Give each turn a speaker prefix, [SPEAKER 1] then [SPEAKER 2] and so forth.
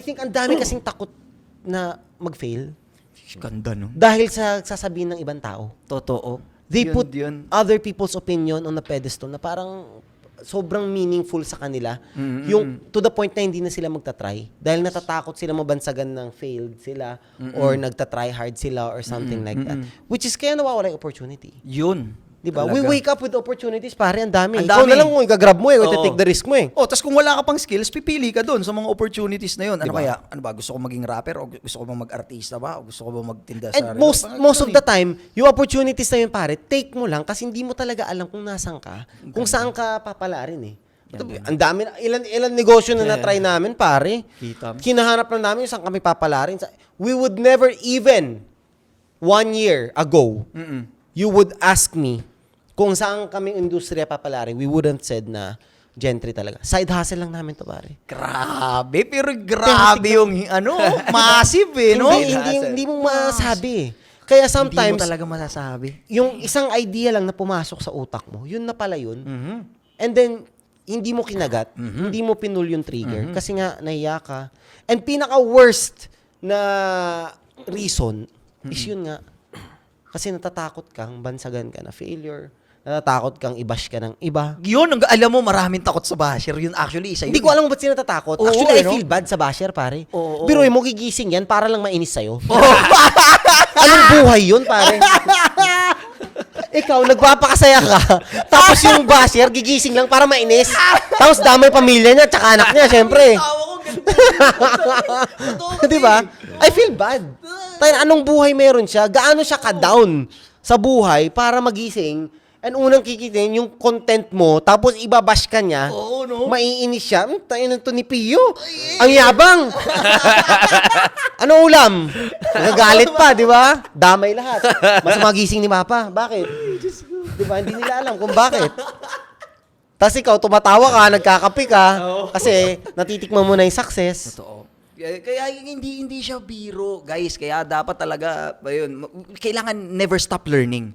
[SPEAKER 1] I think ang dami kasing takot na mag-fail
[SPEAKER 2] Ganda, no?
[SPEAKER 1] dahil sa sasabihin ng ibang tao.
[SPEAKER 2] Totoo.
[SPEAKER 1] They
[SPEAKER 2] Yun,
[SPEAKER 1] put
[SPEAKER 2] yun.
[SPEAKER 1] other people's opinion on a pedestal na parang sobrang meaningful sa kanila. Yung to the point na hindi na sila magta-try dahil natatakot sila mabansagan ng failed sila or nagta-try hard sila or something like that. Which is kaya nawawala yung opportunity.
[SPEAKER 2] Yun.
[SPEAKER 1] Diba?
[SPEAKER 2] Talaga.
[SPEAKER 1] We wake up with opportunities, pare, ang dami.
[SPEAKER 2] Ang
[SPEAKER 1] Ikaw
[SPEAKER 2] dami.
[SPEAKER 1] na lang kung i-grab mo o
[SPEAKER 2] Oo.
[SPEAKER 1] i-take the risk mo eh.
[SPEAKER 2] Oh, tas kung wala ka pang skills, pipili ka doon sa mga opportunities na yun. Ano
[SPEAKER 1] Diba?
[SPEAKER 2] kaya? Ano ba? Gusto ko maging rapper o gusto ko bang mag-artista ba? O gusto ko bang magtinda
[SPEAKER 1] And
[SPEAKER 2] sa
[SPEAKER 1] most of the time, yung opportunities na yun, pare, take mo lang kasi hindi mo talaga alam kung nasan ka, kung saan ka papalarin eh. Ang dami, ilan negosyo na na-try namin, pare.
[SPEAKER 2] Kita mo.
[SPEAKER 1] Kinahanap lang namin yung saan kami papalarin. We would never even 1 year ago, you would ask me kung saan kami industriya papalarin, we wouldn't said na gentry talaga. Side hustle lang namin to, pare.
[SPEAKER 2] Grabe, pero grabe yung ano, massive eh, no?
[SPEAKER 1] Hindi mo masabi eh. Kaya
[SPEAKER 2] Hindi
[SPEAKER 1] sometimes,
[SPEAKER 2] mo talaga masasabi.
[SPEAKER 1] yung isang idea lang na pumasok sa utak mo, yun na pala yun. And then, hindi mo kinagat, hindi mo pinul yung trigger, kasi nga, nahiya ka. And pinaka-worst na reason is yun nga, kasi natatakot kang bansagan ka na failure, natatakot kang i-bash ka ng iba.
[SPEAKER 2] Yun, alam mo, maraming takot sa basher. Yun actually, isa yun.
[SPEAKER 1] Hindi ko alam kung ba't sila natatakot.
[SPEAKER 2] Oo,
[SPEAKER 1] Actually, I
[SPEAKER 2] ano?
[SPEAKER 1] feel bad sa basher, pare.
[SPEAKER 2] Oo.
[SPEAKER 1] Pero mo gigising yan para lang mainis sa'yo. Anong buhay yun, pare? Ikaw, nagpapakasaya ka. Tapos yung basher, gigising lang para mainis. Tapos damay pamilya niya, tsaka anak niya, syempre. Di ba? I feel bad. Tayo, anong buhay meron siya? Gaano siya ka-down sa buhay para magising? And unang kikitin, yung content mo, tapos ibabash ka niya,
[SPEAKER 2] Oo, no?
[SPEAKER 1] maiinis siya. Tayo na to ni Pio. Ang yabang. Ano ulam? Nagagalit pa, di ba? Damay lahat. Mas magising ni Mapa. Bakit? Di ba? Hindi nila alam kung bakit. Tapos ikaw, tumatawa ka, nagkakapi ka, kasi natitikman mo na yung success.
[SPEAKER 2] Totoo. Kaya hindi siya biro, guys. Kaya dapat talaga, ayun, kailangan never stop learning.